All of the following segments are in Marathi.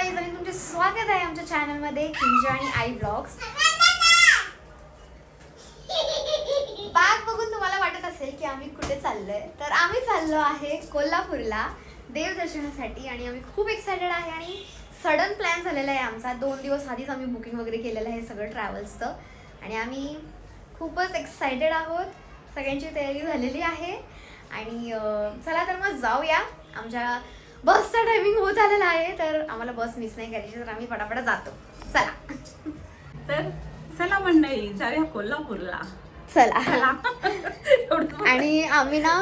गाईज आणि तुमचे स्वागत आहे आमच्या चॅनलमध्ये किंजू आणि आई ब्लॉग्स. बाग बघून तुम्हाला वाटत असेल की आम्ही कुठे चाललोय, तर आम्ही चाललो आहे कोल्हापूरला देवदर्शनासाठी आणि आम्ही खूप एक्सायटेड आहे आणि सडन प्लॅन झालेला आहे आमचा. 2 दिवस आधीच आम्ही बुकिंग वगैरे केलेलं आहे सगळं ट्रॅव्हल्सचं आणि आम्ही खूपच एक्सायटेड आहोत. सगळ्यांची तयारी झालेली आहे आणि चला तर मग जाऊया. आमच्या बसचा टायमिंग होत आलेला आहे, तर आम्हाला बस मिस नाही करायची, तर आम्ही पटापट जातो. चला तर चला मंडळी, जाऊया कोल्हापूरला. चला. आणि आम्ही ना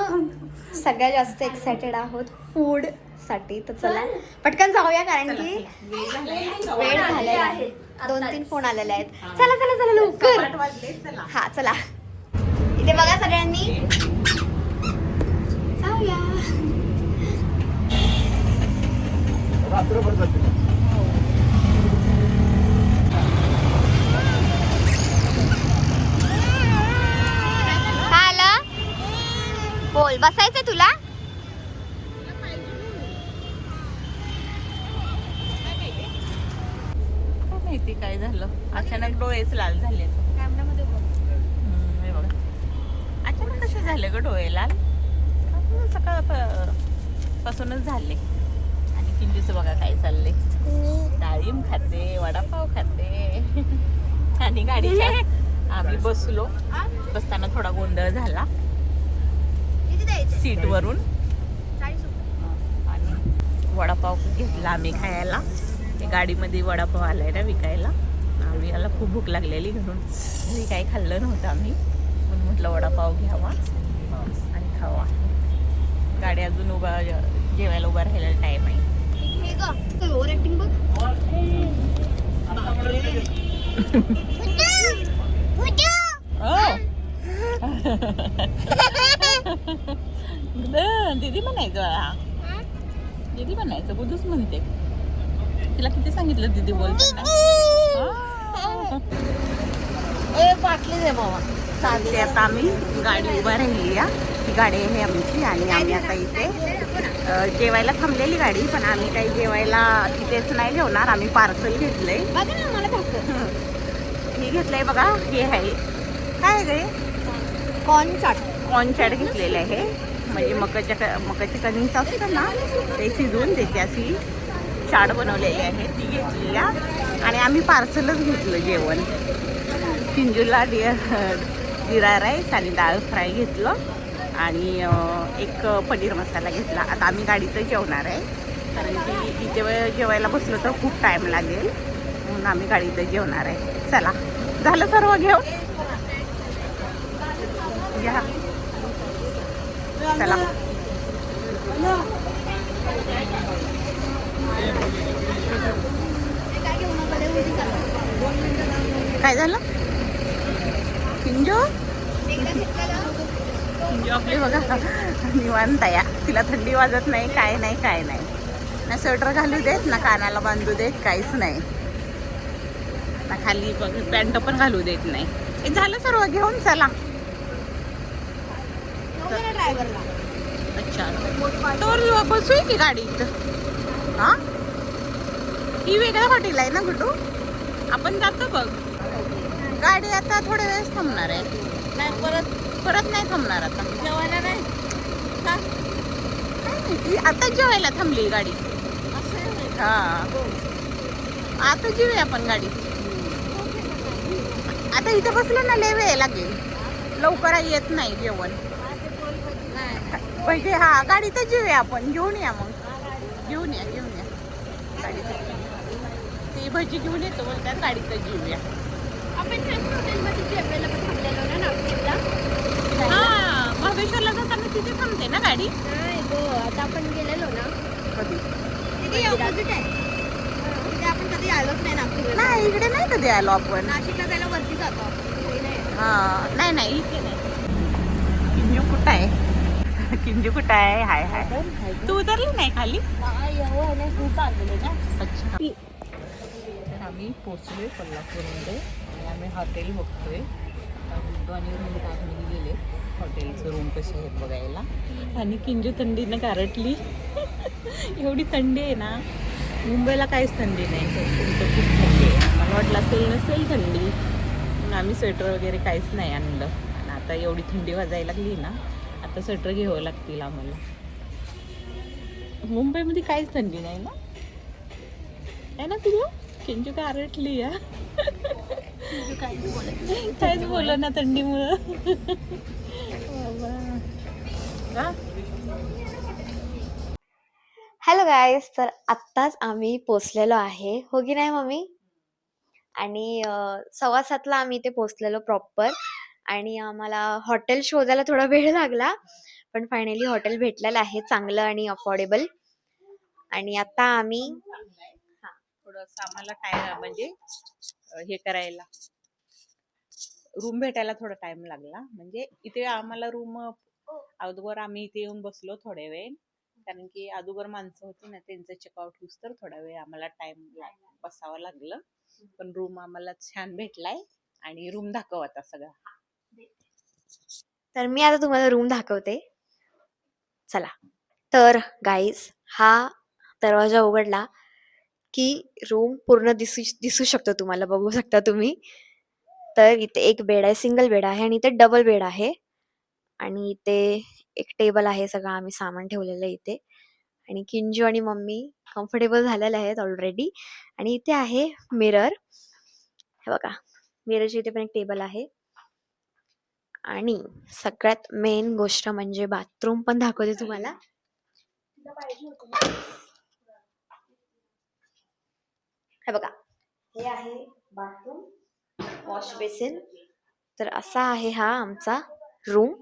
सगळ्यात जास्त एक्सायटेड आहोत फूड साठी, तर चला पटकन जाऊया कारण की वेळ झालेला आहे. 2-3 फोन आलेले आहेत. चला चला चला लवकर. हा चला, इथे बघा सगळ्यांनी जाऊया. काय आलं? बोल, बसायचं तुला? माहिती काय झालं, अचानक डोळेच लाल झाले. कॅमेरामध्ये बोल. अचानक कसे झाले ग डोळे लाल? सकाळपासूनच झाले. आणि किंजूचं बघा काय चाललंय, डाळिंब खाते, वडापाव खाते. आणि गाडीच्या आम्ही बसलो, बसताना थोडा गोंधळ झाला सीट वरून आणि वडापाव घेतला आम्ही खायला. गाडीमध्ये वडापाव आलाय ना विकायला. आम्ही याला खूप भूक लागलेली, घरून घरी काही खाल्लं नव्हतं आम्ही, म्हणून म्हटलं वडापाव घ्यावा आणि खावा. गाडी अजून जेवायला उभा राहायला टाइम आहे. ओव्हर ऍक्टिंग बघ. दीदी म्हणायचं, दीदी म्हणायचं, बुधूच म्हणते. तिला किती सांगितलं दीदी बोलते ना. बाटली दे बाबा. चालते आता आम्ही, गाडी उभा राहिली या. ही गाडी आहे आमची आणि आम्ही आता इथे जेवायला थांबलेली गाडी, पण आम्ही काही जेवायला तिथेच नाही जेवणार. आम्ही पार्सल घेतलंय. हे घेतलंय बघा, हे आहे काय गे, कॉर्न चाट घेतलेले आहे. म्हणजे मकाचे कणिस असतं ना, ते शिजवून त्याची अशी चाट बनवलेली आहे, ती घेतली आणि आम्ही पार्सलच घेतलं जेवण. किंजूला जिरा राईस आणि डाळ फ्राय घेतलं आणि एक पनीर मसाला घेतला. आता आम्ही गाडीतच जेवणार आहे, कारण की इथे जेवायला बसलो तर खूप टाईम लागेल, म्हणून आम्ही गाडीतच जेवणार आहे. चला, झालं सर्व घेऊन घ्या. चला काय झालं किंजू? किंजू आपली बघा निवांत या, तिला थंडी वाजत नाही, काय नाही काय नाही. ना स्वेटर घालू देत, ना कानाला बांधू देत, काहीच नाही. ना खाली बघ पॅन्ट पण घालू देत नाही. हे झालं सर्व घेऊन. चला ड्रायव्हरला. अच्छा, तो बसूय की गाडीत? हा, ही वेगळ्या हॉटेल आहे ना गुड्डू, आपण जातो बघ. गाडी आता थोड्या वेळेस थांबणार आहे. नाही, परत नाही थांबणार आता. जेवायला नाही का? आता जेवायला थांबली गाडी. हा, आता जेऊया आपण गाडी. आता इथे बसलं ना लय वेळ लागेल, लवकर येत नाही जेवण. म्हणजे हा, गाडीतच जेऊया आपण. घेऊन या मग, घेऊन या गाडीत. ती भजी घेऊन येतो बोलतात, गाडीतच जेऊया. आपण हॉटेलमध्ये जेवायला पण थांबलेलो ना नागपूरला. हा, महाबळेश्वरला जाताना तिथे थांबते ना गाडी. नाही गो, आता आपण गेलेलो ना कधी? तिथे ऑपोजिट आहे. तिथे आपण कधी आलोच नाही नागपूरला. नाही, इकडे नाही कधी आलो आपण. नाशिकला जायला वरती जातो आपण. हा, नाही इथे नाही. किंजू कुठं आहे? किंजू कुठं आहे? हाय हाय, तू उतरली नाही खाली? अच्छा, तर आम्ही पोचलोय कोल्हापूरमध्ये आणि आम्ही हॉटेल बघतोय. गुड्डू आणि रूम आतमध्ये गेले, हॉटेलचं रूम कसे आहेत बघायला. आणि किंजू थंडीनं गारटली. एवढी थंडी आहे ना, मुंबईला काहीच थंडी नाही, तुमचं खूप थंडी आहे. मला वाटलं असेल नसेल थंडी, म्हणून आम्ही स्वेटर वगैरे काहीच नाही आणलं. आणि आता एवढी थंडी वाजायला लागली ना, आता स्वेटर घ्यावं लागतील आम्हाला. मुंबईमध्ये काहीच थंडी नाही ना, आहे ना तुला? किंजू काय आरटली या काहीच बोल ना थंडीमुळं. हॅलो गाईज, तर आत्ताच आम्ही पोचलेलो आहे, हो की नाही मम्मी? आणि 6:15ला आम्ही इथे पोचलेलो प्रॉपर. आणि आम्हाला हॉटेल शोधायला थोडा वेळ लागला, पण फायनली हॉटेल भेटलेलं आहे चांगलं आणि अफोर्डेबल. आणि आता आम्ही थोडंसं आम्हाला टाइम म्हणजे हे करायला, रूम भेटायला थोडा टाइम लागला. म्हणजे इथे आम्हाला रूम अगोदर आम्ही इथे येऊन बसलो थोड्या वेळ, कारण की अगोदर माणसं होती ना, त्यांचं चेकआउट होऊस तर थोडा वेळ आम्हाला टाइम बसावं लागलं. पण रूम आम्हाला छान भेटलाय आणि रूम दाखव आता सगळा. तर मी आता तुम्हाला रूम दाखवते, चला. तर गाईज, हा दरवाजा उघडला की रूम पूर्ण दिसू शकतो तुम्हाला, बघू शकता तुम्ही. तर इथे एक बेड आहे, सिंगल बेड आहे, आणि इथे डबल बेड आहे. आणि इथे एक टेबल आहे, सगळं आम्ही सामान ठेवलेलं आहे इथे. आणि किंजू आणि मम्मी कम्फर्टेबल झालेले आहेत ऑलरेडी. आणि इथे आहे मिरर, हे बघा, मिररची इथे पण एक टेबल आहे. आणि सगळ्यात मेन गोष्ट म्हणजे बाथरूम पण दाखवते तुम्हाला. हे बघा, हे आहे बाथरूम, वॉश बेसिन. तर असा आहे हा आमचा रूम.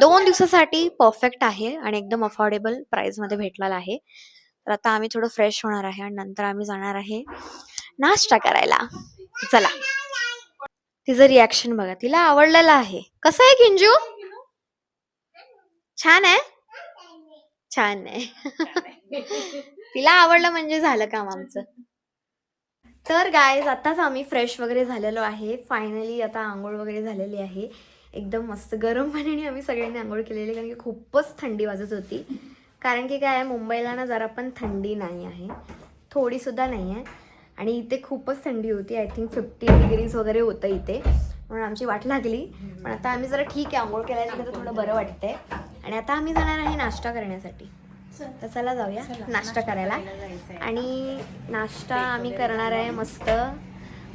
2 दिवसासाठी परफेक्ट आहे आणि एकदम अफोर्डेबल प्राइस मध्ये भेटलेला आहे. तर आता आम्ही थोडं फ्रेश होणार आहे आणि नंतर आम्ही जाणार आहे नाश्ता करायला. चला. तिचं रिॲक्शन बघा, तिला आवडलेलं आहे. कसं आहे किंजू? छान आहे, छान आहे. तिला आवडलं म्हणजे झालं काम आमचं. तर गाईज, आताच आम्ही फ्रेश वगैरे झालेलो आहे. फायनली आता आंघोळ वगैरे झालेली आहे. एकदम मस्त गरम पाण्याने आम्ही सगळ्यांनी आंघोळ केलेली, कारण की खूपच थंडी वाजत होती. कारण की काय आहे, मुंबईला ना जरा पण थंडी नाही आहे, थोडीसुद्धा नाही आहे. आणि इथे खूपच थंडी होती, आय थिंक 50 डिग्रीज वगैरे होतं इथे, म्हणून आमची वाट लागली. पण आता आम्ही जरा ठीक आहे, आंघोळ केल्यानंतर तर थोडं बरं वाटतंय. आणि आता आम्ही जाणार आहे नाश्ता करण्यासाठी. तर चला जाऊया नाश्ता करायला. आणि नाश्ता आम्ही करणार आहे मस्त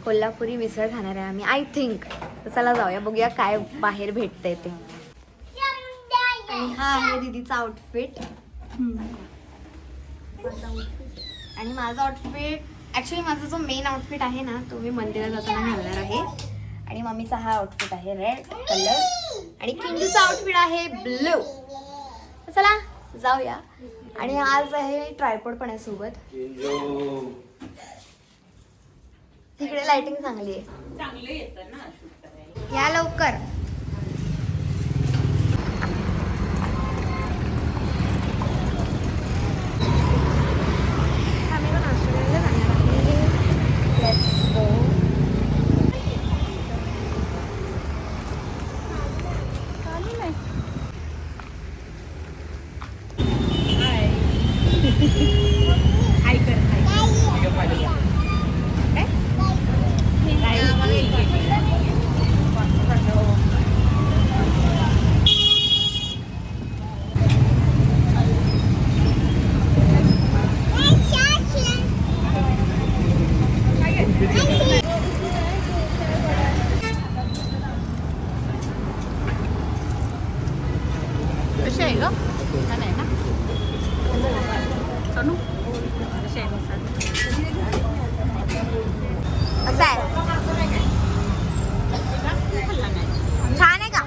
कोल्हापुरी मिसळ खाणार आहे आम्ही, आय थिंक. तर चला जाऊया, बघूया काय बाहेर भेटतंय ते. आणि हा आहे दीदीचा आउटफिट. आणि माझा आउटफिट, ॲक्च्युली माझा जो मेन आउटफिट आहे ना, तो मी मंदिरात जाताना घालणार आहे. आणि मम्मीचा हा आउटफिट आहे रेड कलर, आणि किंजूचा आउटफिट आहे ब्लू. तर चला जाऊया. आणि आज आहे ट्रायपॉड पण आहे सोबत. तिकडे लाइटिंग चांगली आहे, चांगलं येतं ना शूट करायला. या लवकर. आम्ही पण ऑस्ट्रेलियाला जाणार आहे. Let's go. हाय कर, हाय कशी आहे ग? छान आहे ना सोनू? कशी आहे मसाला? असं आहे, छान आहे का?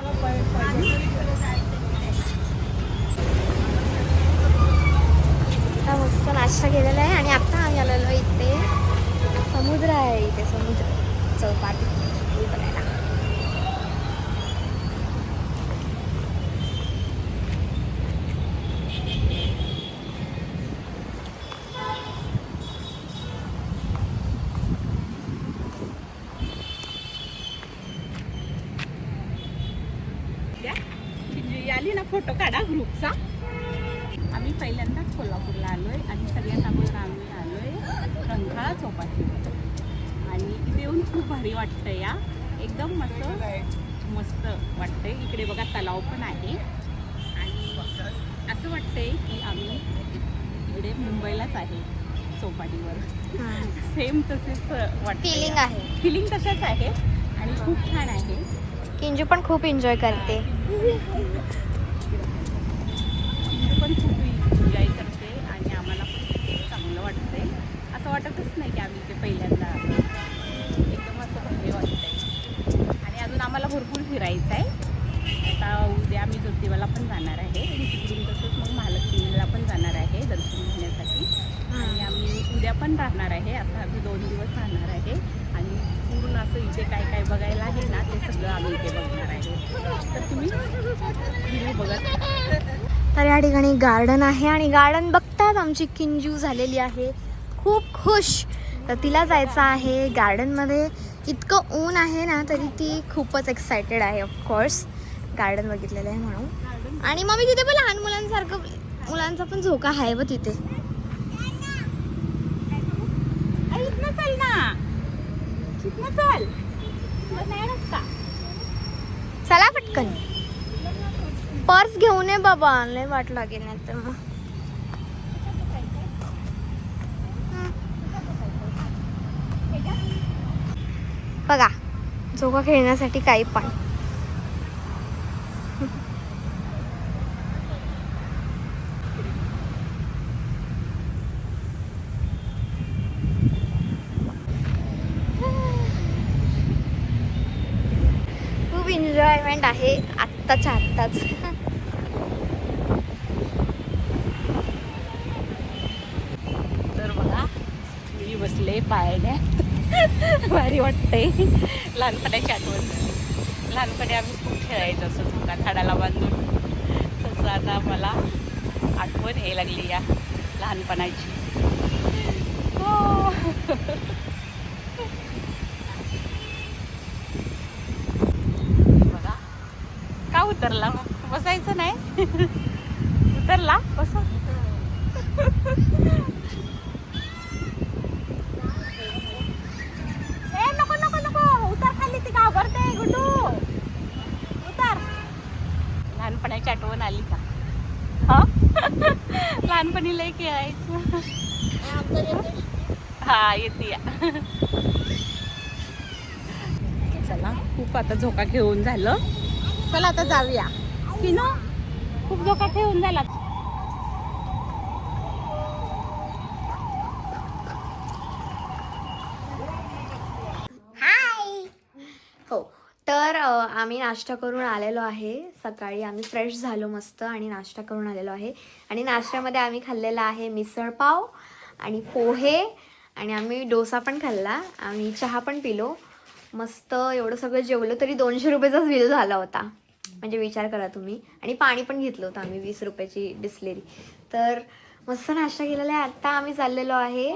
आता मस्त नाश्ता केलेला आहे. आणि आता आम्ही आलेलो इथे समुद्र आहे, इथे समुद्र चौपाटी बघायला. आली ना फोटो काढा ग्रुपचा. आम्ही पहिल्यांदाच कोल्हापूरला आलोय आणि सगळ्यात अगोदर आम्ही आलोय भारी वाटतं या, एकदम मस्त मस्त वाटतंय. इकडे बघा तलाव पण आहे आणि असं वाटतंय की आम्ही इकडे मुंबईलाच आहे चौपाटीवर. सेम तसेच वाटतं, फिलिंग आहे. फिलिंग तशाच आहे आणि खूप छान आहे. किंजू पण खूप एन्जॉय करते. पण खूप एन्जॉय करते आणि आम्हाला पण खूप चांगलं वाटतंय. असं वाटतच नाही की आम्ही इथे पहिल्यांदा आलो. एकदम असं भारी वाटतंय आणि अजून आम्हाला भरपूर फिरायचं आहे. आता उद्या आम्ही ज्योतिबाला पण जाणार आहे आणि तिकडून तसंच मग महालक्ष्मीला पण जाणार आहे दर्शन घेण्यासाठी. आणि आम्ही उद्या पण राहणार आहे, असं आम्ही 2 दिवस राहणार आहे आणि पूर्ण असं इथे काय काय बघायला आहे ना ते सगळं आम्ही इथे बघणार आहे. तर तुम्ही व्हिडिओ बघत. तर या ठिकाणी गार्डन आहे आणि गार्डन बघताच आमची किंजू झालेली आहे खूप खुश. तर तिला जायचं आहे गार्डनमध्ये. इतकं ऊन आहे ना तरी ती खूपच एक्सायटेड आहे ऑफकोर्स गार्डन बघितलेलं आहे म्हणून. आणि मग मी तिथे पण लहान मुलांसारखं मुलांचा पण झोका आहे व तिथे. इथनं चल ना, इथनं चल. नाही रस्ता. चला पटकन. पर्स घेऊन ये बाबा, लय वाट लागेल नाही तर मग. बघा झोका खेळण्यासाठी काही पण. खूप एन्जॉयमेंट आहे आत्ताच्या आत्ताच. तर बघा मी बसले पाळण्यात. भारी वाटतंय. लहानपणाची आठवण झाली. लहानपणी आम्ही खूप खेळायचो असं झोका झाडाला बांधून. तसं आता मला आठवण यायला लागली या लहानपणाची. हो. बघा का उतरला, मग बसायचं नाही. उतरला बस. नको नको नको उतर खाली, ती घाबरते गुड्डू. उतर. लहानपणाची आठवण आली का? हा. लहानपणी लय खेळायचं. हा येते. चला खूप आता झोका खेळून झालं. चला आता जाऊया. किनो खूप झोका खेळून झाला. हो तर आम्ही नाश्ता करून आलेलो आहे. सकाळी आम्ही फ्रेश झालो मस्त आणि नाश्ता करून आलेलो आहे. आणि नाश्त्यामध्ये आम्ही खाल्लेला आहे मिसळपाव आणि पोहे आणि आम्ही डोसा पण खाल्ला. आम्ही चहा पण पिलो. मस्त एवढं सगळं जेवलो तरी 200 रुपयाचाच बिल झाला होता. म्हणजे विचार करा तुम्ही. आणि पाणी पण घेतलं होतं आम्ही 20 रुपयाची बिसलेरी. तर मस्त नाश्ता केलेला आहे. आत्ता आम्ही चाललेलो आहे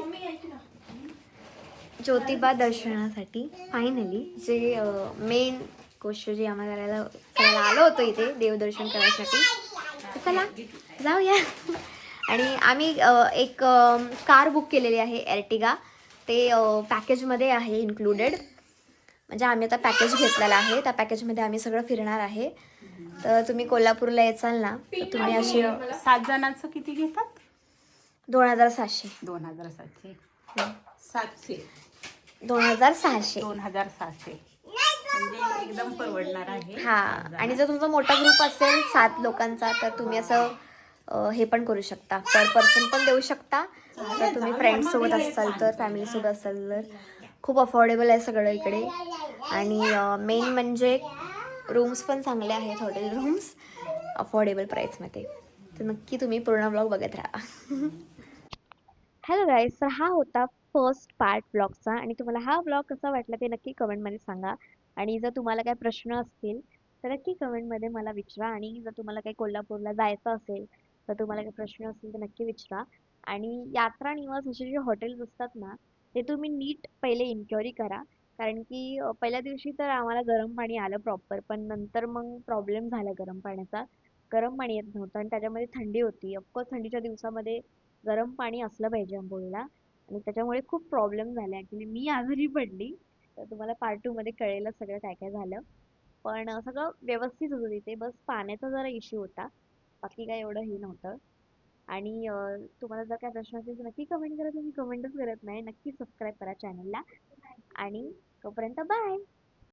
ज्योतिबा दर्शनासाठी. फायनली जे मेन गोष्ट जी आम्हाला करायला आलो होतो इथे देवदर्शन करायसाठी. चला जाऊया. आणि आम्ही एक कार बुक केलेली आहे एर्टिगा. ते पॅकेजमध्ये आहे इन्क्लुडेड. म्हणजे आम्ही आता पॅकेज घेतलेला आहे. त्या पॅकेजमध्ये आम्ही सगळं फिरणार आहे. तर तुम्ही कोल्हापूरला याचाल ना तर तुम्ही असे 7 जणांचं किती घेतात? 2700. 2700. 700. 2600. 2600 म्हणजे एकदम परवडणार आहे. हा. आणि जर तुमचा मोठा ग्रुप असेल 7 लोकांचा तर तुम्ही असं हे पण करू शकता, पर पर्सन पण देऊ शकता. जर तुम्ही फ्रेंड्स सोबत असाल तर, फॅमिली सोबत असाल तर खूप अफोर्डेबल आहे सगळं इकडे. आणि मेन म्हणजे रूम्स पण चांगले आहेत, हॉटेल रूम्स अफोर्डेबल प्राईसमध्ये. तर नक्की तुम्ही पूर्ण ब्लॉग बघत राहा. हॅलो गाईज, तर हा होता फर्स्ट पार्ट ब्लॉगचा. आणि तुम्हाला हा ब्लॉग कसा वाटला ते नक्की कमेंटमध्ये सांगा. आणि जर तुम्हाला काही प्रश्न असतील तर नक्की कमेंटमध्ये मला विचारा. आणि जर तुम्हाला काही कोल्हापूरला जायचं असेल तर तुम्हाला काही प्रश्न असतील तर नक्की विचारा. आणि यात्रा निवास असे जे हॉटेल्स असतात ना ते तुम्ही नीट पहिले इन्क्वायरी करा. कारण की पहिल्या दिवशी तर आम्हाला गरम पाणी आलं प्रॉपर, पण नंतर मग प्रॉब्लेम झाला गरम पाण्याचा. गरम पाणी येत नव्हतं आणि त्याच्यामध्ये थंडी होती. ऑफकोर्स थंडीच्या दिवसामध्ये गरम पाणी असलं पाहिजे आंघोळीला. आणि त्याच्यामुळे खूप प्रॉब्लेम झाले. ॲक्च्युली मी आजारी पडली तर तुम्हाला पार्ट 2 मध्ये कळेलच सगळं काय काय झालं. पण सगळं व्यवस्थित होतं तिथे, बस पाण्याचा जरा इश्यू होता, बाकी काय एवढं हे नव्हतं. आणि तुम्हाला जर काय प्रश्न असेल तर नक्की कमेंट करा. तुम्ही कमेंटच करत नाही. नक्की सबस्क्राईब करा चॅनलला. आणि तोपर्यंत बाय.